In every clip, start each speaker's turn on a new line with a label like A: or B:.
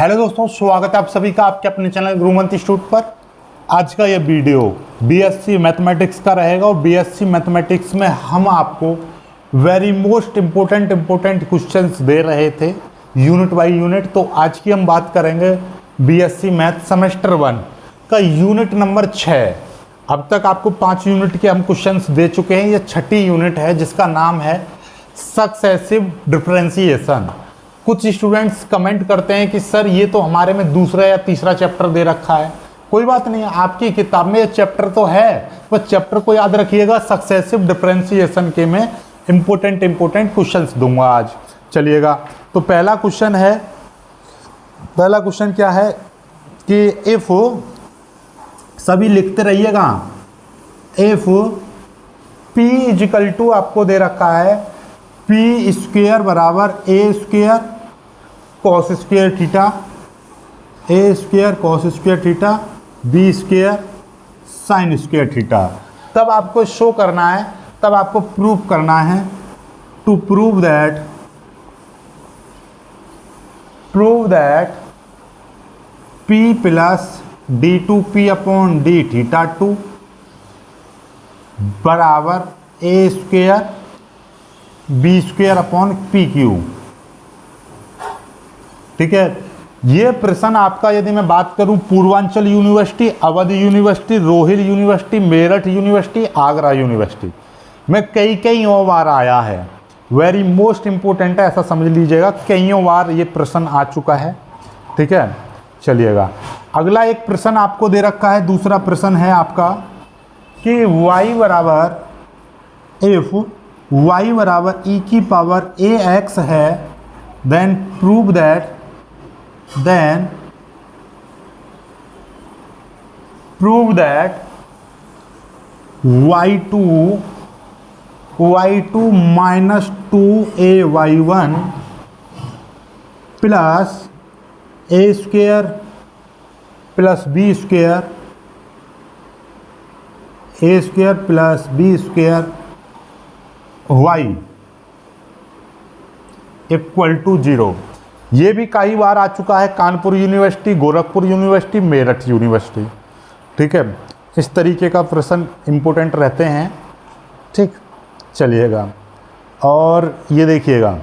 A: Hello दोस्तों, स्वागत है आप सभी का आपके अपने चैनल गुरुमंत इंस्टीट्यूट पर। आज का ये वीडियो बीएससी मैथमेटिक्स का रहेगा और बीएससी मैथमेटिक्स में हम आपको वेरी मोस्ट इम्पोर्टेंट क्वेश्चंस दे रहे थे यूनिट बाय यूनिट। तो आज की हम बात करेंगे बीएससी मैथ सेमेस्टर 1 का यूनिट नंबर 6। अब तक आपको 5 यूनिट के हम क्वेश्चंस दे चुके हैं। ये छठी यूनिट है जिसका नाम है सक्सेसिव डिफरेंशिएशन। कुछ स्टूडेंट्स कमेंट करते हैं कि सर ये तो हमारे में दूसरा या तीसरा चैप्टर दे रखा है। कोई बात नहीं, आपकी किताब में ये चैप्टर तो है, वह चैप्टर को याद रखिएगा। सक्सेसिव डिफरेंशिएशन के में इम्पोर्टेंट क्वेश्चंस दूंगा आज। चलिएगा, तो पहला क्वेश्चन क्या है कि इफ, सभी लिखते रहिएगा, इफ p इजिकल टू आपको दे रखा है पी स्क्वेयर बराबर A square cos square theta, A square cos square theta, B square sine square theta. तब आपको शो करना है, तब आपको प्रूव करना है, to prove that p plus D two P upon D theta two बराबर A square B square upon P Q. ठीक है, ये प्रश्न आपका, यदि मैं बात करूं, Purvanchal university, Awadh university, Rohil university, Meerut university, Agra university में कई बार आया है। वेरी मोस्ट इंपोर्टेंट है, ऐसा समझ लीजिएगा, कईयों बार ये प्रश्न आ चुका है। ठीक है, चलिएगा, अगला एक प्रश्न आपको दे रखा है। दूसरा प्रश्न है आपका कि y बराबर, इफ y बराबर e की पावर ax है, then prove that y2 minus 2ay1 plus a square plus b square, a square plus b square y equal to 0। ये भी कई बार आ चुका है, Kanpur university, Gorakhpur university, Meerut university. ठीक है, इस तरीके का प्रश्न इम्पोर्टेंट रहते हैं। ठीक, चलिएगा, और ये देखिएगा,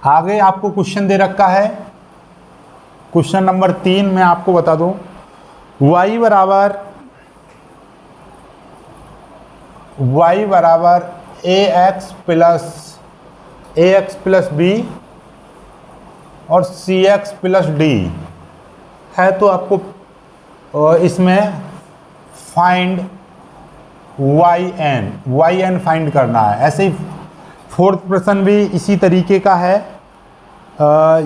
A: आगे आपको क्वेश्चन दे रखा है, क्वेश्चन नंबर 3 में आपको बता दूं, y बराबर ax प्लस b और cx प्लस d है। तो आपको इसमें फाइंड yn फाइंड करना है। ऐसे ही फोर्थ प्रश्न भी इसी तरीके का है।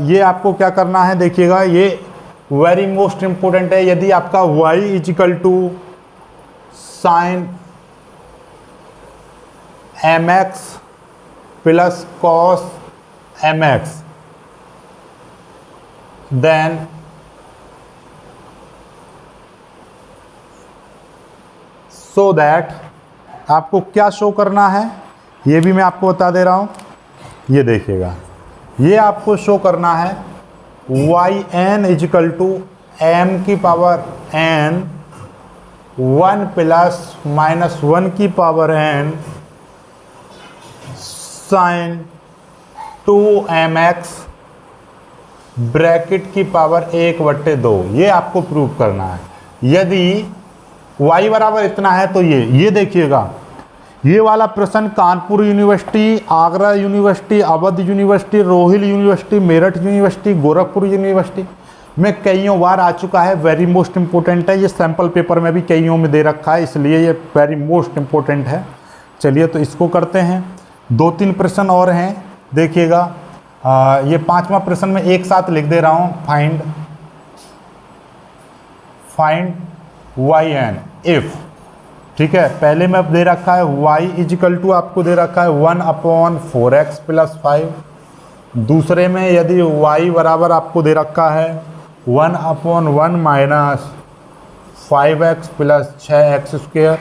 A: ये आपको क्या करना है, देखिएगा, ये वेरी मोस्ट इम्पोर्टेंट है। यदि आपका y equal to sine mx plus cos mx, then so that आपको क्या शो करना है, ये भी मैं आपको बता दे रहा हूं। ये देखिएगा, ये आपको शो करना है yn इजिकल टू m की पावर n 1 प्लस माइनस 1 की power n sine 2mx bracket की पावर 1/2। ये आपको प्रूव करना है। यदि y बराबर इतना है तो ये देखिएगा, ये वाला प्रश्न Kanpur university, Agra university, Awadh university, Rohil university, Meerut university, Gorakhpur university में कईयों बार आ चुका है। वेरी मोस्ट इम्पोर्टेंट है। ये सैम्पल पेपर में भी कईयों में दे रखा है, इसलिए ये वेरी मोस्ट इम्पोर्टेंट है। चलिए, तो इसको करते हैं। 2-3 प्रश्न और हैं, देखिएगा। ये 5वां प्रश्न में एक साथ लिख दे रहा हूँ, फाइंड yn इफ। ठीक है, पहले में दे रखा है y इजिकल टू, आपको दे रखा है 1/4x प्लस 5। दूसरे में यदि y बराबर आपको दे रखा है 1/1 minus 5x plus 6x square,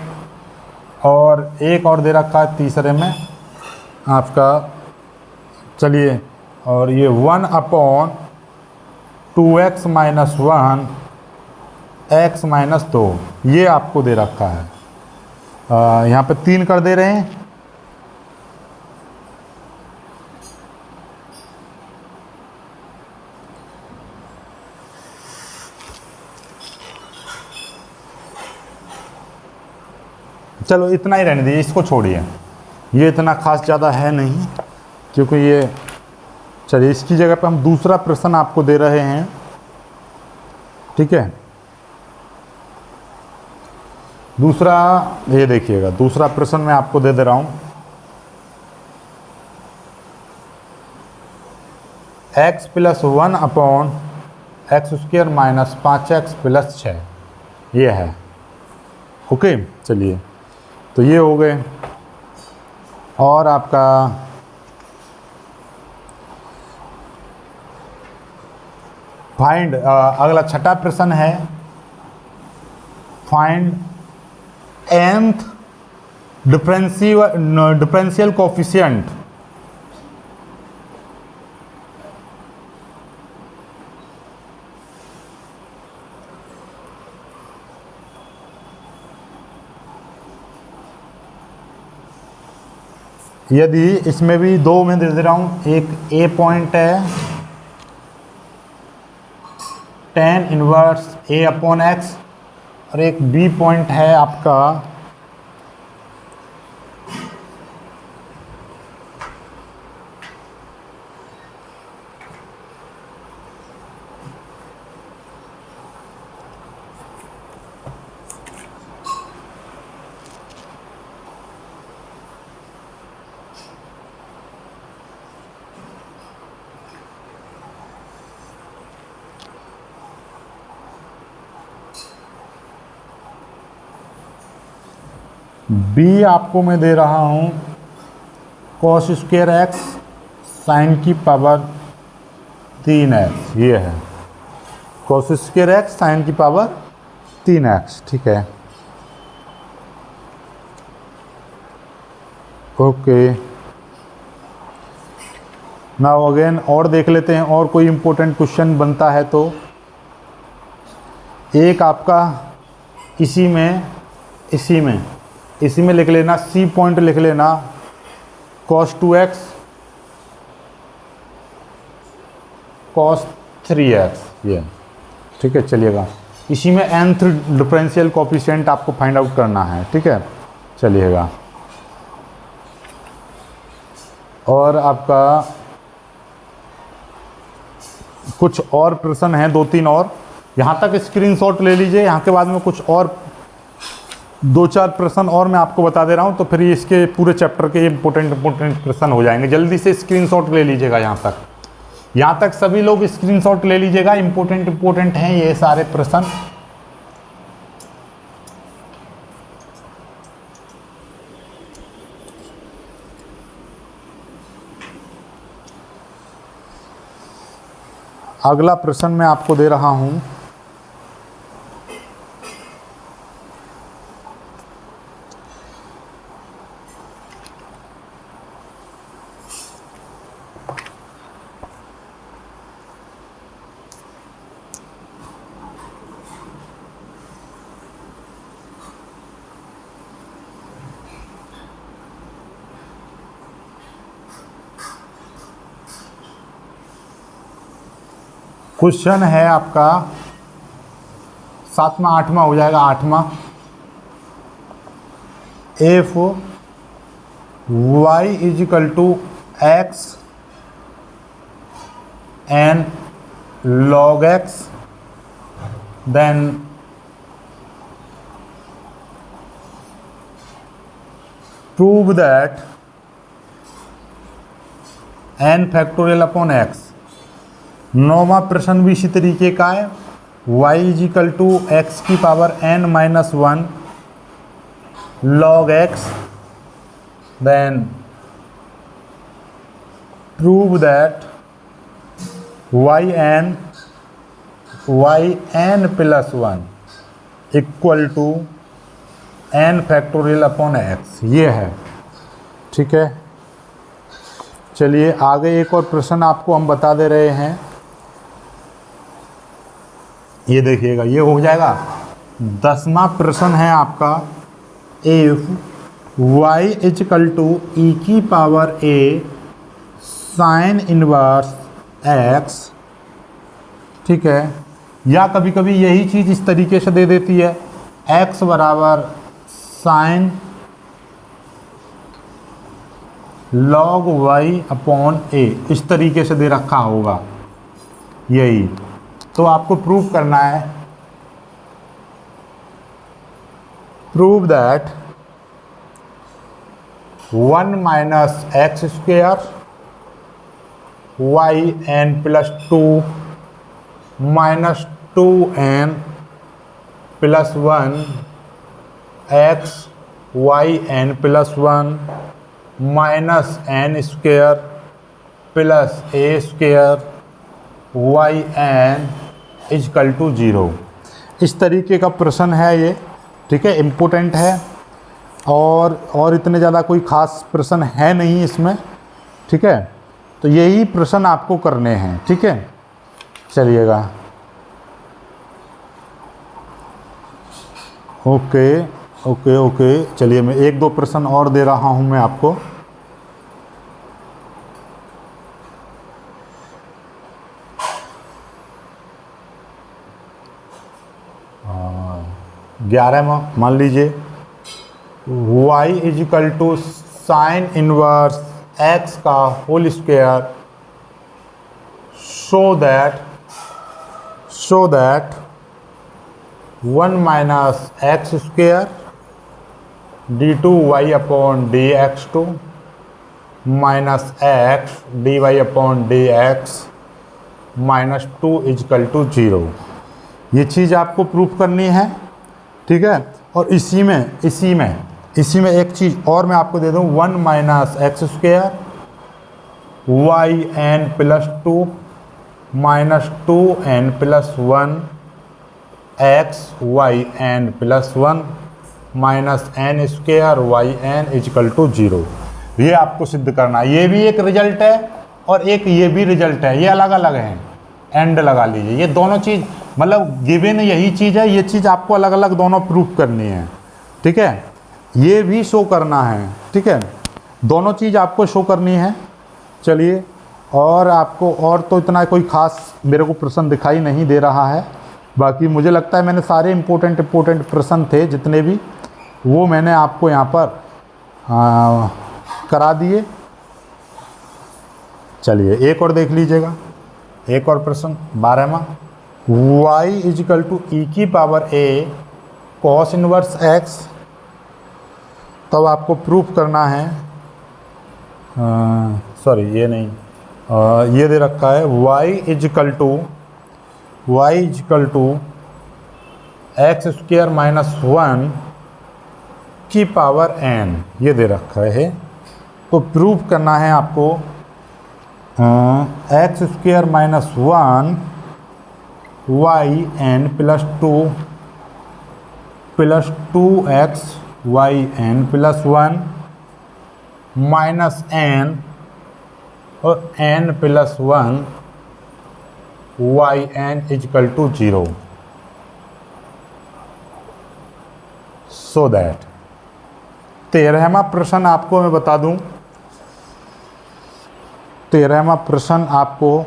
A: और एक और दे रखा है तीसरे में आपका, चलिए और ये 1/2x माइनस 1 x माइनस 2, ये आपको दे रखा है। यहाँ पे 3 कर दे रहे हैं। चलो इतना ही रहने दीजिए, इसको छोड़िए, ये इतना खास ज़्यादा है नहीं, क्योंकि ये, चलिए इसकी जगह पे हम दूसरा प्रश्न आपको दे रहे हैं। ठीक है, दूसरा, ये देखिएगा, दूसरा प्रश्न मैं आपको दे रहा हूं। x plus 1/x² minus 5x plus 6, ये है। ओके, चलिए, तो ये हो गए। और आपका फाइंड, अगला छठा प्रश्न है, फाइंड nth डिफरेंशियल कोफिशिएंट यदि इसमें भी दो में दे रहा हूं, एक a पॉइंट है tan इनवर्स a/x और एक b पॉइंट है आपका b, आपको मैं दे रहा हूं cos स्क्वायर x साइन की पावर 3x, ये है cos स्क्वायर x साइन की पावर 3x। ठीक है, ओके। नाउ अगेन और देख लेते हैं, और कोई इंपॉर्टेंट क्वेश्चन बनता है तो। एक आपका इसी में लिख लेना, c पॉइंट लिख लेना cos 2x cos 3x, ये। ठीक है, चलिएगा, इसी में nth डिफरेंशियल कोफिशिएंट आपको फाइंड आउट करना है। ठीक है, चलिएगा। और आपका कुछ और प्रश्न हैं, 2-3 और, यहाँ तक स्क्रीनशॉट ले लीजिए। यहाँ के बाद में कुछ और 2-4 प्रश्न और मैं आपको बता दे रहा हूँ, तो फिर ये इसके पूरे चैप्टर के इम्पोर्टेंट प्रश्न हो जाएंगे। जल्दी से स्क्रीनशॉट ले लीजिएगा, यहाँ तक सभी लोग स्क्रीनशॉट ले लीजिएगा। इम्पोर्टेंट हैं ये सारे प्रश्न। अगला प्रश्न मैं आपको दे रहा हूं, क्वेश्चन है आपका 7वां 8वां हो जाएगा, 8वां। F y equal to X N log X, then prove that n factorial upon x। 9वां प्रश्न भी इसी तरीके का है, y इजिकल टू एक्स की power n minus 1 log x, then prove that yn plus 1 equal to n factorial upon x, ये है। ठीक है, चलिए आगे एक और प्रश्न आपको हम बता दे रहे हैं। ये देखिएगा, ये हो जाएगा 10वां प्रश्न है आपका। इफ y इजकल टू ई की power a sign inverse x, ठीक है, या कभी कभी यही चीज़ इस तरीके से दे देती है, x बराबर sine log y upon a, इस तरीके से दे रखा होगा यही। तो आपको प्रूव करना है, prove that 1 minus x square y N plus 2 minus 2n plus 1 x Y N plus 1 minus n square plus a square y N equal to 0। इस तरीके का प्रश्न है ये, ठीक है, इम्पोर्टेंट है और इतने ज़्यादा कोई ख़ास प्रश्न है नहीं इसमें, ठीक है। तो यही प्रश्न आपको करने हैं, ठीक है। चलिएगा, ओके ओके ओके। चलिए मैं 1-2 प्रश्न और दे रहा हूँ मैं आपको। ग्यारह मान लीजिए, y equal to sine inverse x का whole square so that 1 minus x square d2y upon dx2 minus x dy upon dx minus 2 equal to 0। ये चीज़ आपको प्रूफ करनी है, ठीक है। और इसी में एक चीज़ और मैं आपको दे दूँ, 1 minus x square y N plus 2 minus 2n plus 1 x Y N plus 1 minus n square y N equal to 0। ये आपको सिद्ध करना है। ये भी एक रिजल्ट है और एक ये भी रिजल्ट है, ये अलग अलग हैं, एंड लगा लीजिए। ये दोनों चीज़ मतलब गिवन यही चीज़ है, ये चीज़ आपको अलग अलग दोनों प्रूफ करनी है, ठीक है। ये भी शो करना है, ठीक है, दोनों चीज़ आपको शो करनी है। चलिए, और आपको और तो इतना कोई ख़ास मेरे को प्रश्न दिखाई नहीं दे रहा है। बाकी मुझे लगता है मैंने सारे इम्पोर्टेंट प्रश्न थे जितने भी, वो मैंने आपको यहाँ पर करा दिए। चलिए एक और देख लीजिएगा, एक और प्रश्न 12वां। y इजिकल टू ई की power a cos inverse x। तब आपको प्रूफ करना है, सॉरी ये नहीं, ये दे रखा है y equal to x square minus 1 की पावर n, ये दे रखा है। तो प्रूफ करना है आपको X square minus 1 Y N plus 2 X Y N plus 1 minus N और N plus 1 Y N equal to 0। So that 13वां प्रश्न आपको मैं बता दूं। 13वां प्रश्न आपको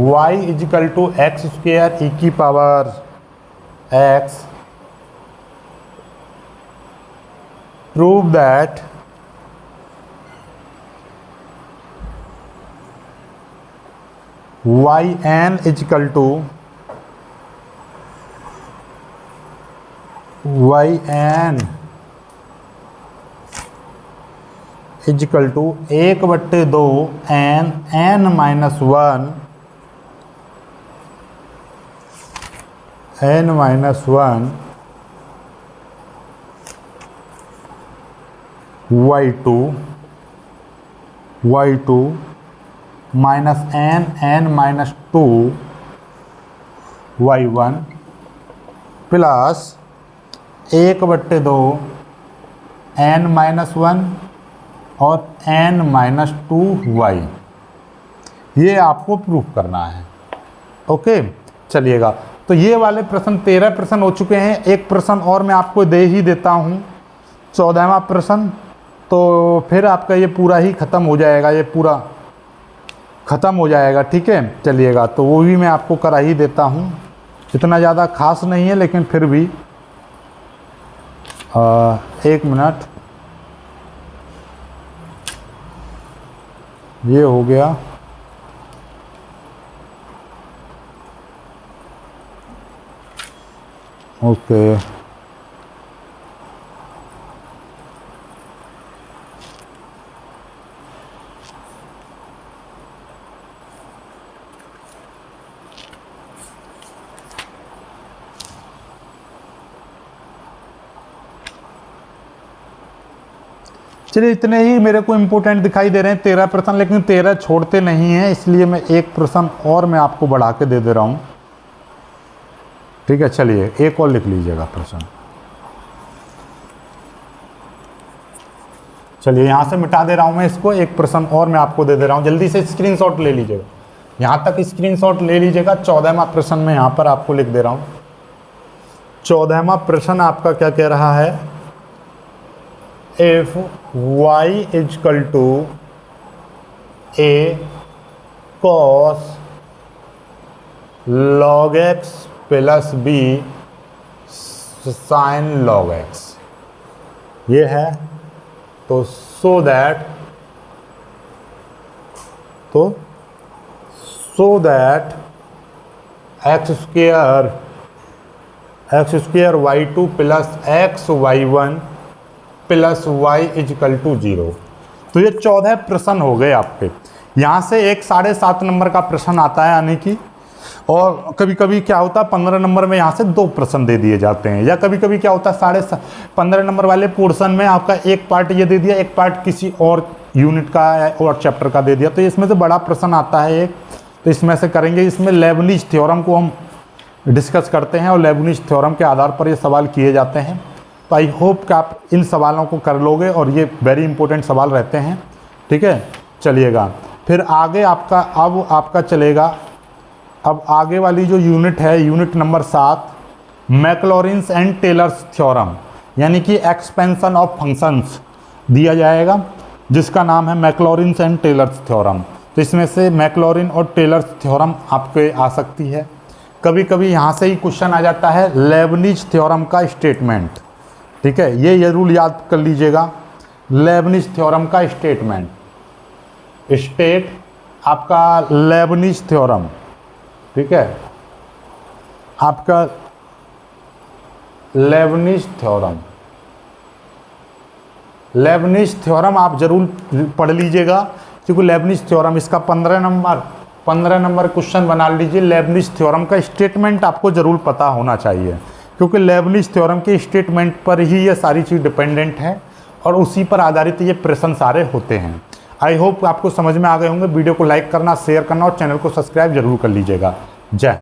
A: y equal to x square E की power x, prove that Y N equal to Y N equal to 1/2 n minus 1 n minus 1 y2 minus n minus 2 y1 plus 1/2 n minus 1 और n माइनस 2y, ये आपको proof करना है। Okay, चलिएगा। तो ये वाले प्रश्न 13 प्रश्न हो चुके हैं। एक प्रश्न और मैं आपको दे ही देता हूँ, 14वां प्रश्न, तो फिर आपका ये पूरा ही ख़त्म हो जाएगा, ये पूरा ख़त्म हो जाएगा। ठीक है, चलिएगा। तो वो भी मैं आपको करा ही देता हूँ, इतना ज़्यादा खास नहीं है लेकिन फिर भी 1 मिनट, ये हो गया। ओके, चलिए इतने ही मेरे को इम्पोर्टेंट दिखाई दे रहे हैं 13 प्रश्न, लेकिन 13 छोड़ते नहीं हैं, इसलिए मैं एक प्रश्न और मैं आपको बढ़ा के दे रहा हूँ। ठीक है, चलिए एक और लिख लीजिएगा प्रश्न। चलिए यहाँ से मिटा दे रहा हूँ मैं इसको, एक प्रश्न और मैं आपको दे रहा हूँ, जल्दी से स्क्रीनशॉट ले लीजिएगा, यहाँ तक स्क्रीनशॉट ले लीजिएगा। 14वां प्रश्न मैं यहाँ पर आपको लिख दे रहा हूँ। 14वां प्रश्न आपका क्या कह रहा है, if y is equal to a cos log x plus b sin log x, ये है। तो so that x square y2 plus x y1 plus y is equal to 0। तो ये 14 प्रश्न हो गए आपके। यहाँ से एक 7.5 नंबर का प्रश्न आता है, यानी कि, और कभी कभी क्या होता है 15 नंबर में यहाँ से 2 प्रश्न दे दिए जाते हैं, या कभी कभी क्या होता है 15 नंबर वाले पोर्शन में आपका एक पार्ट ये दे दिया, एक पार्ट किसी और यूनिट का और चैप्टर का दे दिया। तो इसमें से बड़ा प्रश्न आता है एक, तो इसमें से करेंगे। इसमें लेबनिज थ्योरम को हम डिस्कस करते हैं और लेबनिज थ्योरम के आधार पर ये सवाल किए जाते हैं। तो आई होप कि आप इन सवालों को कर लोगे, और ये वेरी इंपॉर्टेंट सवाल रहते हैं। ठीक है, चलिएगा। फिर आगे आपका अब आपका चलेगा, अब आगे वाली जो यूनिट है, unit number 7, Maclaurin's and Taylor's theorem, यानी कि एक्सपेंशन ऑफ फंक्शंस दिया जाएगा, जिसका नाम है मैक्लॉरिन्स एंड टेलर्स थ्योरम। तो इसमें से मैक्लॉरिन और टेलर्स थ्योरम आपके आ सकती है। कभी कभी यहाँ से ही क्वेश्चन आ जाता है लेबनिज थ्योरम का स्टेटमेंट। ठीक है, ये जरूर याद कर लीजिएगा, लेबनिज थ्योरम का स्टेटमेंट, स्टेट आपका लेबनिज थ्योरम। ठीक है, आपका लेबनिज थ्योरम आप जरूर पढ़ लीजिएगा, क्योंकि लेबनिज थ्योरम इसका 15 नंबर क्वेश्चन बना लीजिए। लेबनिज थ्योरम का स्टेटमेंट आपको जरूर पता होना चाहिए, क्योंकि लेबनिज थ्योरम के स्टेटमेंट पर ही ये सारी चीज़ डिपेंडेंट है और उसी पर आधारित ये प्रश्न सारे होते हैं। आई होप आपको समझ में आ गए होंगे। वीडियो को लाइक करना, शेयर करना और चैनल को सब्सक्राइब जरूर कर लीजिएगा। जय